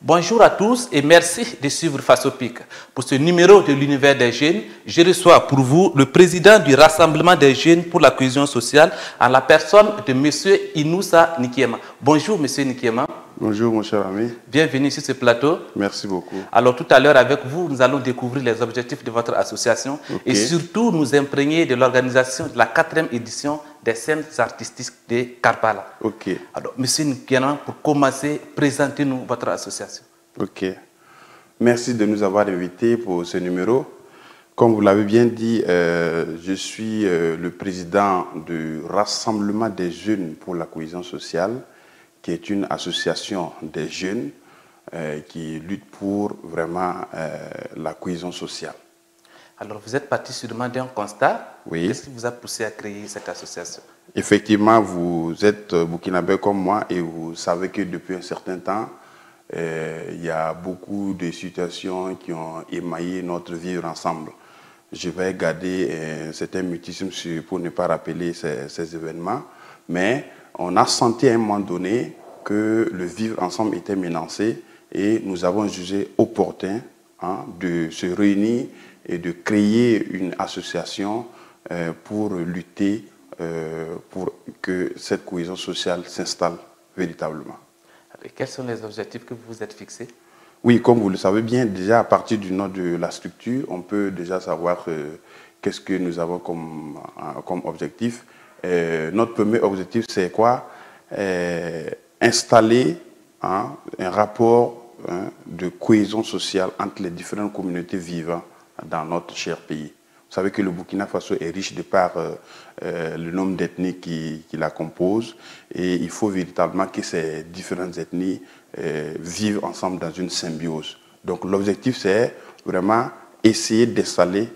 Bonjour à tous et merci de suivre Face au Pic. Pour ce numéro de l'univers des jeunes, je reçois pour vous le président du Rassemblement des jeunes pour la cohésion sociale en la personne de M. Inoussa Nikiema. Bonjour M. Nikiema. Bonjour mon cher ami. Bienvenue sur ce plateau. Merci beaucoup. Alors tout à l'heure avec vous, nous allons découvrir les objectifs de votre association et surtout nous imprégner de l'organisation de la 4e édition des scènes artistiques de Karpala. Alors M. Nikiema, pour commencer, présentez-nous votre association. Merci de nous avoir invités pour ce numéro. Comme vous l'avez bien dit, je suis le président du Rassemblement des jeunes pour la cohésion sociale, qui est une association des jeunes qui lutte pour vraiment la cohésion sociale. Alors, vous êtes parti sûrement d'un constat. Oui. Qu'est-ce qui vous a poussé à créer cette association? Effectivement, vous êtes burkinabé comme moi et vous savez que depuis un certain temps, il y a beaucoup de situations qui ont émaillé notre vivre ensemble. Je vais garder un certain mutisme pour ne pas rappeler ces événements, mais on a senti à un moment donné que le vivre ensemble était menacé et nous avons jugé opportun de se réunir et de créer une association pour lutter pour que cette cohésion sociale s'installe véritablement. Et quels sont les objectifs que vous vous êtes fixés? Oui, comme vous le savez bien, déjà à partir du nom de la structure, on peut déjà savoir qu'est-ce que nous avons comme objectif. Notre premier objectif, c'est quoi? Installer un rapport de cohésion sociale entre les différentes communautés vivant dans notre cher pays. Vous savez que le Burkina Faso est riche de par le nombre d'ethnies qui la composent et il faut véritablement que ces différentes ethnies vivent ensemble dans une symbiose. Donc l'objectif, c'est vraiment essayer d'installer,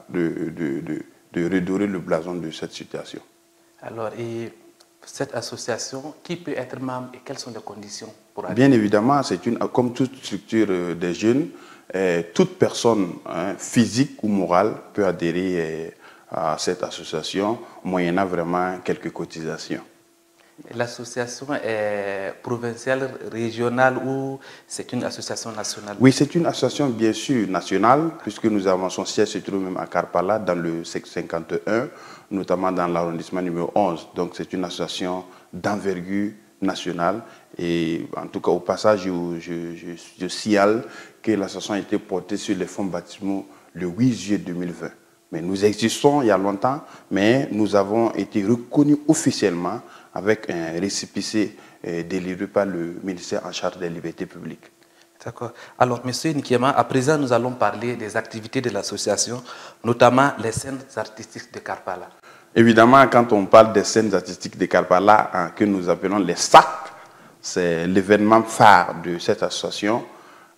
de redorer le blason de cette situation. Alors, et cette association, qui peut être membre et quelles sont les conditions pour adhérer? Bien évidemment, c'est comme toute structure des jeunes, toute personne physique ou morale peut adhérer à cette association, moyennant vraiment quelques cotisations. L'association est provinciale, régionale ou c'est une association nationale? Oui, c'est une association bien sûr nationale, puisque nous avons son siège se trouve même à Karpala, dans le secteur 51, notamment dans l'arrondissement numéro 11. Donc c'est une association d'envergure nationale. Et en tout cas, au passage, je signale que l'association a été portée sur les fonds baptismaux le 8 juillet 2020. Mais nous existons il y a longtemps, mais nous avons été reconnus officiellement avec un récépissé délivré par le ministère en charge des libertés publiques. D'accord. Alors, M. Nikiema, à présent, nous allons parler des activités de l'association, notamment les scènes artistiques de Karpala. Évidemment, quand on parle des scènes artistiques de Karpala, que nous appelons les SAC, c'est l'événement phare de cette association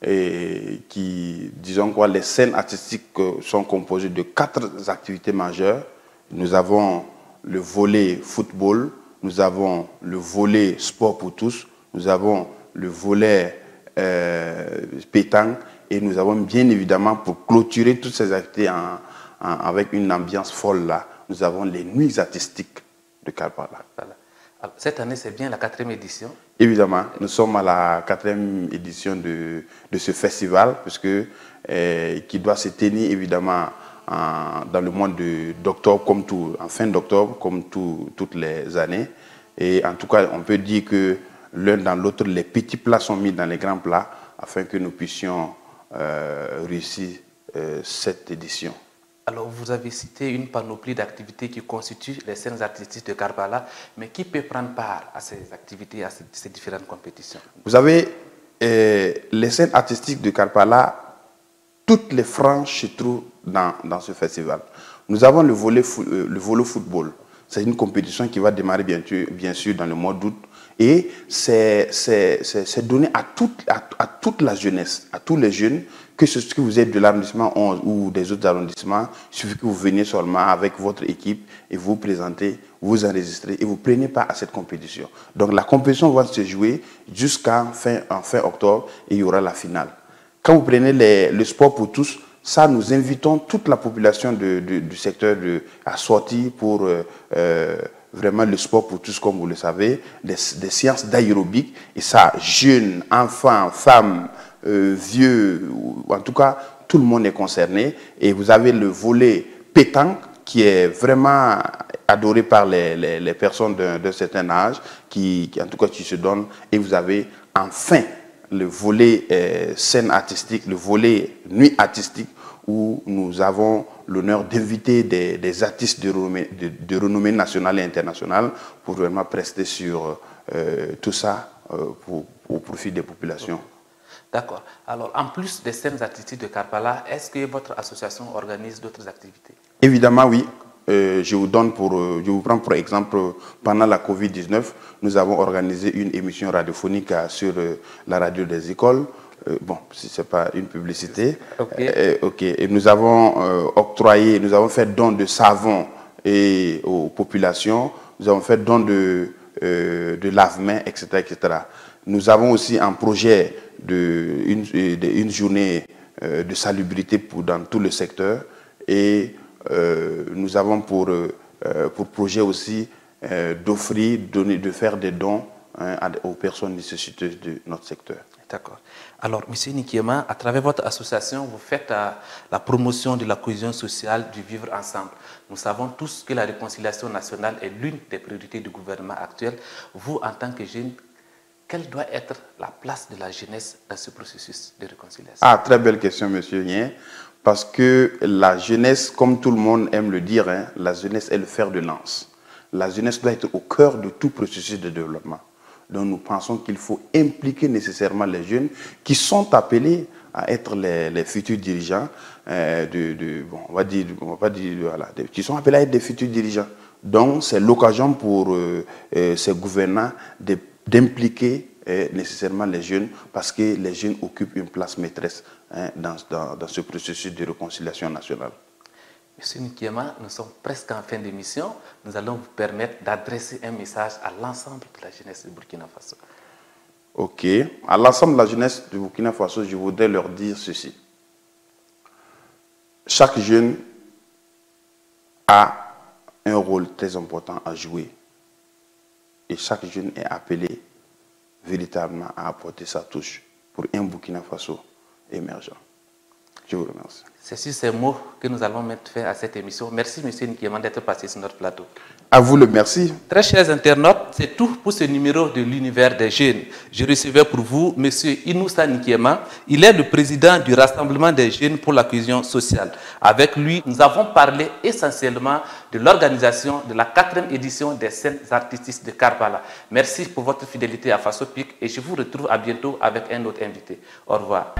et qui, disons quoi, les scènes artistiques sont composées de 4 activités majeures. Nous avons le volet football, nous avons le volet sport pour tous, nous avons le volet pétanque et nous avons bien évidemment, pour clôturer toutes ces activités avec une ambiance folle là, nous avons les nuits artistiques de Karpala. Voilà. Alors, cette année, c'est bien la 4e édition? Évidemment, nous sommes à la 4e édition de ce festival, qui doit se tenir évidemment dans le mois d'octobre, en fin d'octobre, comme toutes les années. Et en tout cas, on peut dire que l'un dans l'autre, les petits plats sont mis dans les grands plats afin que nous puissions réussir cette édition. Alors, vous avez cité une panoplie d'activités qui constituent les scènes artistiques de Karpala, mais qui peut prendre part à ces activités, à ces différentes compétitions? Vous savez, les scènes artistiques de Karpala, toutes les franges se trouvent dans ce festival. Nous avons le volet football. C'est une compétition qui va démarrer bien sûr dans le mois d'août. Et c'est donné à toute la jeunesse, à tous les jeunes, que vous êtes de l'arrondissement 11 ou des autres arrondissements, il suffit que vous veniez seulement avec votre équipe et vous présentez, vous enregistrez et vous prenez part à cette compétition. Donc la compétition va se jouer jusqu'en fin octobre et il y aura la finale. Quand vous prenez le sport pour tous, ça, nous invitons toute la population du secteur à sortir pour vraiment le sport pour tous, comme vous le savez, des séances d'aérobic. Et ça, jeunes, enfants, femmes, vieux, en tout cas, tout le monde est concerné. Et vous avez le volet pétanque qui est vraiment adoré par les personnes d'un certain âge, qui en tout cas qui se donnent. Et vous avez enfin le volet scène artistique, le volet nuit artistique, où nous avons l'honneur d'inviter des artistes de renommée nationale et internationale pour vraiment prester sur tout ça au profit des populations. D'accord. Alors, en plus des scènes artistiques de Karpala, est-ce que votre association organise d'autres activités? Évidemment, oui. Je vous prends pour exemple, pendant la Covid-19, nous avons organisé une émission radiophonique sur la radio des écoles. Bon, si ce n'est pas une publicité. Ok. Et nous avons nous avons fait don de savon aux populations, nous avons fait don de lave-mains, etc., etc. Nous avons aussi un projet une journée de salubrité dans tout le secteur, et nous avons pour projet aussi d'offrir, de faire des dons aux personnes nécessiteuses de notre secteur. D'accord. Alors, M. Nikiema, à travers votre association, vous faites la promotion de la cohésion sociale, du vivre ensemble. Nous savons tous que la réconciliation nationale est l'une des priorités du gouvernement actuel. Vous, en tant que jeune, quelle doit être la place de la jeunesse dans ce processus de réconciliation? Ah, très belle question, M. Nien. Parce que la jeunesse, comme tout le monde aime le dire, la jeunesse est le fer de lance. La jeunesse doit être au cœur de tout processus de développement. Donc nous pensons qu'il faut impliquer nécessairement les jeunes qui sont appelés à être les futurs dirigeants, qui sont appelés à être des futurs dirigeants. Donc c'est l'occasion pour ces gouvernants d'impliquer nécessairement les jeunes, parce que les jeunes occupent une place maîtresse dans ce processus de réconciliation nationale. Monsieur Nikiema, nous sommes presque en fin d'émission. Nous allons vous permettre d'adresser un message à l'ensemble de la jeunesse du Burkina Faso. Ok. À l'ensemble de la jeunesse du Burkina Faso, je voudrais leur dire ceci. Chaque jeune a un rôle très important à jouer. Et chaque jeune est appelé véritablement à apporter sa touche pour un Burkina Faso émergent. Je vous remercie. C'est sur ces mots que nous allons mettre fin à cette émission. Merci, M. Nikiema, d'être passé sur notre plateau. À vous le merci. Très chers internautes, c'est tout pour ce numéro de l'univers des jeunes. Je recevais pour vous M. Inoussa Nikiema. Il est le président du Rassemblement des jeunes pour la cohésion sociale. Avec lui, nous avons parlé essentiellement de l'organisation de la 4e édition des scènes artistiques de Karpala. Merci pour votre fidélité à Faso Peak et je vous retrouve à bientôt avec un autre invité. Au revoir.